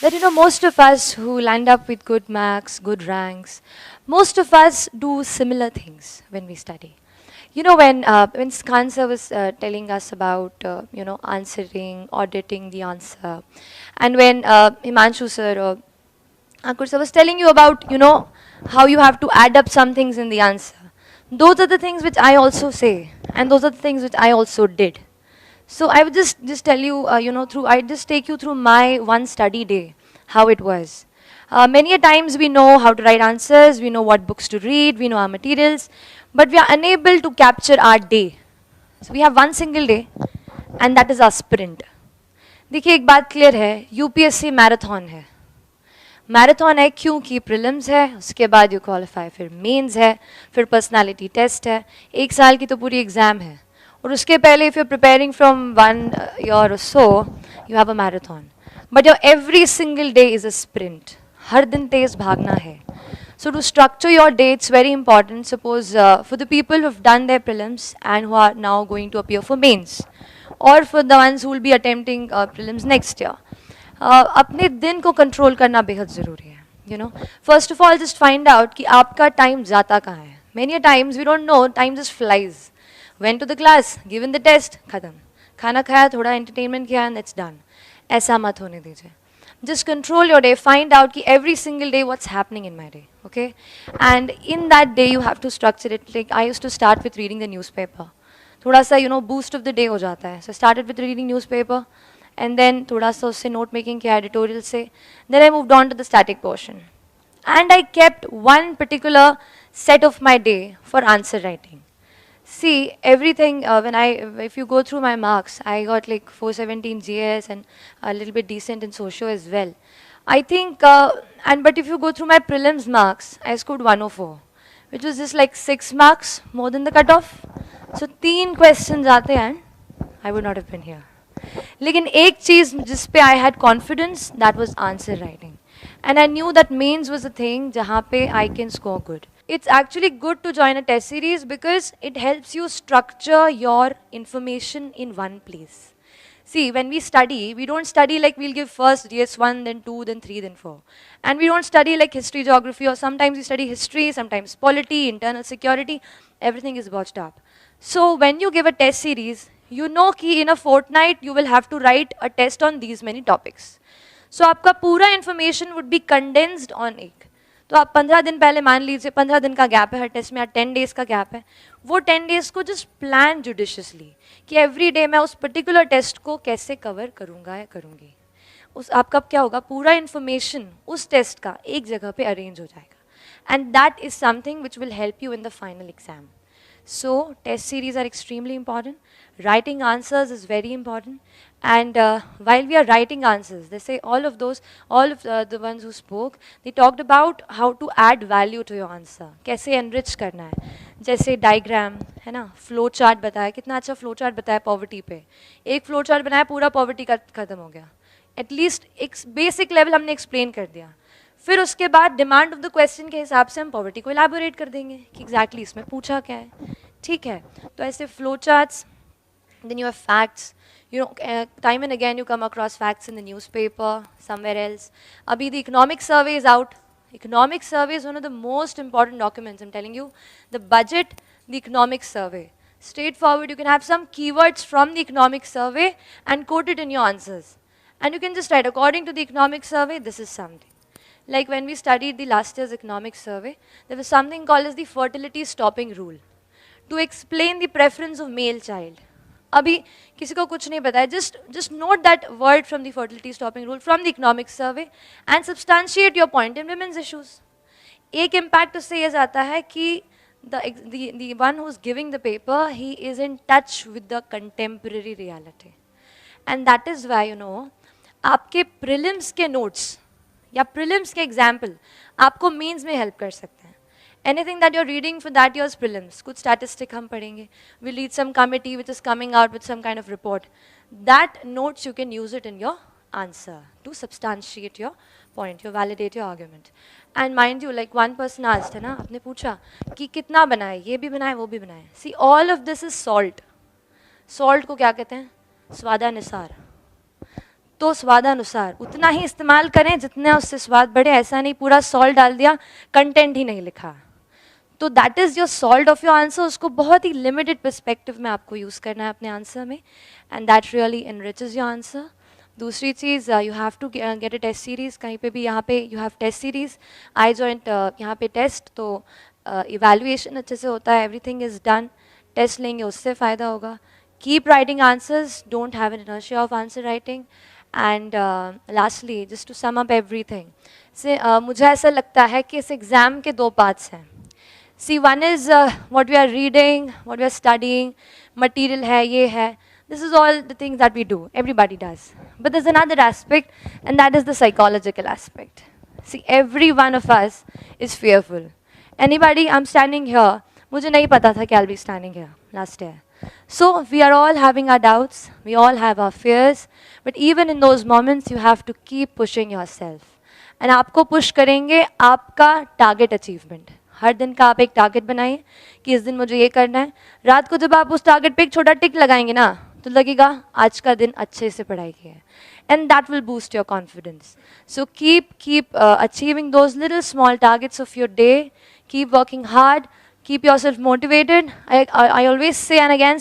that most of us who land up with good marks, good ranks, most of us do similar things when we study. When Khan sir was telling us about answering, auditing the answer, and when Himanshu sir or Ankur sir was telling you about how you have to add up some things in the answer. Those are the things which I also say, and those are the things which I also did. So I would just tell you, I just take you through my one study day, how it was. Many a times we know how to write answers, we know what books to read, we know our materials, but we are unable to capture our day. So we have one single day, and that is our sprint. देखिए एक बात clear है, UPSC marathon है. Marathon है क्योंकि prelims है, उसके बाद यू क्वालिफाई, फिर मेंस है, फिर पर्सनालिटी टेस्ट है, एक साल की तो पूरी एग्ज़ाम है. और उसके पहले if you are preparing from 1 year or so, you have a marathon. But your every single day is a sprint. हर दिन तेज़ भागना है. So to structure your day, it's very important. Suppose for the people who've done their prelims and who are now going to appear for mains, or for the ones who will be attempting prelims next year, अपने दिन को control करना बेहद ज़रूरी है. First of all, just find out कि आपका time जाता कहाँ है. Many a times we don't know, time just flies. Went to the class, given the test, खत्म. खाना खाया, थोड़ा entertainment किया, and it's done. ऐसा मत होने दीजिए. Just control your day, find out ki every single day what's happening in my day, okay? And in that day you have to structure it. Like I used to start with reading the newspaper. थोड़ा सा boost of the day हो जाता है. So I started with reading newspaper, and then थोड़ा सा उससे note making किया, editorial से. Then I moved on to the static portion. And I kept one particular set of my day for answer writing. See, everything, if you go through my marks, I got like 417 GS and a little bit decent in socio as well. I think, but if you go through my prelims marks, I scored 104, which was just like 6 marks more than the cutoff. So 3 questions aate and I would not have been here. लेकिन एक चीज़ जिस पे I had confidence, that was answer writing. And I knew that mains was a thing जहाँ पे I can score good. It's actually good to join a test series because it helps you structure your information in one place. See, when we study, we don't study like we'll give first DS1, then 2, then 3, then 4. And we don't study like history, geography, or sometimes we study history, sometimes polity, internal security, everything is botched up. So when you give a test series, you know कि in a fortnight you will have to write a test on these many topics. So आपका पूरा information would be condensed on एक. तो आप 15 दिन पहले मान लीजिए 15 दिन का गैप है हर टेस्ट में, या 10 days का गैप है, वो 10 days को जस्ट प्लान जुडिशियसली कि एवरी डे मैं उस पर्टिकुलर टेस्ट को कैसे कवर करूँगा या करूँगी. उस आपका क्या होगा, पूरा इन्फॉर्मेशन उस टेस्ट का एक जगह पे अरेंज हो जाएगा. And that is something which will help you in the final exam. So test series are extremely important. Writing answers is very important. And while we are writing answers, they say all of the ones who spoke, they talked about how to add value to your answer. कैसे enrich करना है. जैसे diagram है ना, flow chart बताया, कितना अच्छा flow chart बताया poverty पे. एक flow chart बनाया, पूरा poverty का खत्म हो गया. At least एक basic level हमने explain कर दिया. फिर उसके बाद डिमांड ऑफ द क्वेश्चन के हिसाब से हम पॉवर्टी को इलाबोरेट कर देंगे कि एग्जैक्टली इसमें पूछा क्या है. ठीक है, तो ऐसे flow charts, then you have facts. Time and again you come across facts in the newspaper, somewhere else. अभी the economic survey is out. Economic survey is one of the most important documents. I'm telling you, the budget, the economic survey. Straightforward, you can have some keywords from the economic survey and quote it in your answers. And you can just write, according to the economic survey, this is something. Like when we studied the last year's economic survey, there was something called as the fertility stopping rule to explain the preference of male child. अभी किसी को कुछ नहीं पता है, just note that word from the fertility stopping rule from the economic survey and substantiate your point in women's issues. एक impact उससे ये जाता है कि the one who's giving the paper, he is in touch with the contemporary reality. And that is why, आपके prelims के notes या prelims के example आपको means में help कर सकते हैं. Anything that you're reading for that year's prelims, कुछ statistic हम पढ़ेंगे, we'll read some committee which is coming out with some kind of report. That notes you can use it in your answer to substantiate your point, you validate your argument. And mind you, like one person asked, है ना, आपने पूछा कि कितना बनाए, ये भी बनाए, वो भी बनाए. See, all of this is salt. Salt को क्या कहते हैं? स्वादानुसार. तो स्वादानुसार उतना ही इस्तेमाल करें जितना उससे स्वाद बढ़े, ऐसा नहीं पूरा सॉल्ट डाल दिया, कंटेंट ही नहीं लिखा। तो that is your salt of your answer, उसको बहुत ही लिमिटेड पर्सपेक्टिव में आपको यूज़ करना है अपने आंसर में, and that really enriches your answer. दूसरी चीज़, you have to get a test series, कहीं पे भी यहाँ पे you have test series, I joint यहाँ पे टेस्ट, तो इवेल्युएशन अच्छे से होता है, एवरीथिंग इज़ डन, टेस्ट लेंगे उससे फ़ायदा होगा। Keep writing answers, don't have an inertia of answer writing. And lastly, just to sum up everything, से मुझे ऐसा लगता है कि इस एग्ज़ाम के दो पार्ट्स हैं। See, one is what we are reading, what we are studying, material hai, ye hai. This is all the things that we do. Everybody does. But there's another aspect, and that is the psychological aspect. See, every one of us is fearful. Anybody, I'm standing here. मुझे नहीं पता था कि I'll be standing here last year. So we are all having our doubts. We all have our fears. But even in those moments, you have to keep pushing yourself. And आपको push करेंगे आपका target achievement. हर दिन का आप एक target बनाइए कि इस दिन मुझे ये करना है। रात को जब आप उस टारगेट पे एक छोटा टिक लगाएंगे ना, तो लगेगा आज का दिन अच्छे से पढ़ाई किया है, and that will boost your confidence. So keep achieving those little small targets of your day, keep working hard, keep yourself motivated. I always say and again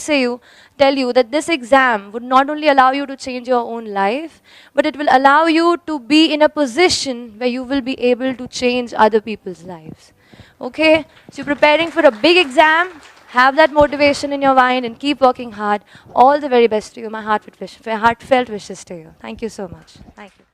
tell you that this exam would not only allow you to change your own life, but it will allow you to be in a position where you will be able to change other people's lives. Okay? So you're preparing for a big exam, have that motivation in your mind and keep working hard. All the very best to you. My heartfelt wishes to you. Thank you so much. Thank you.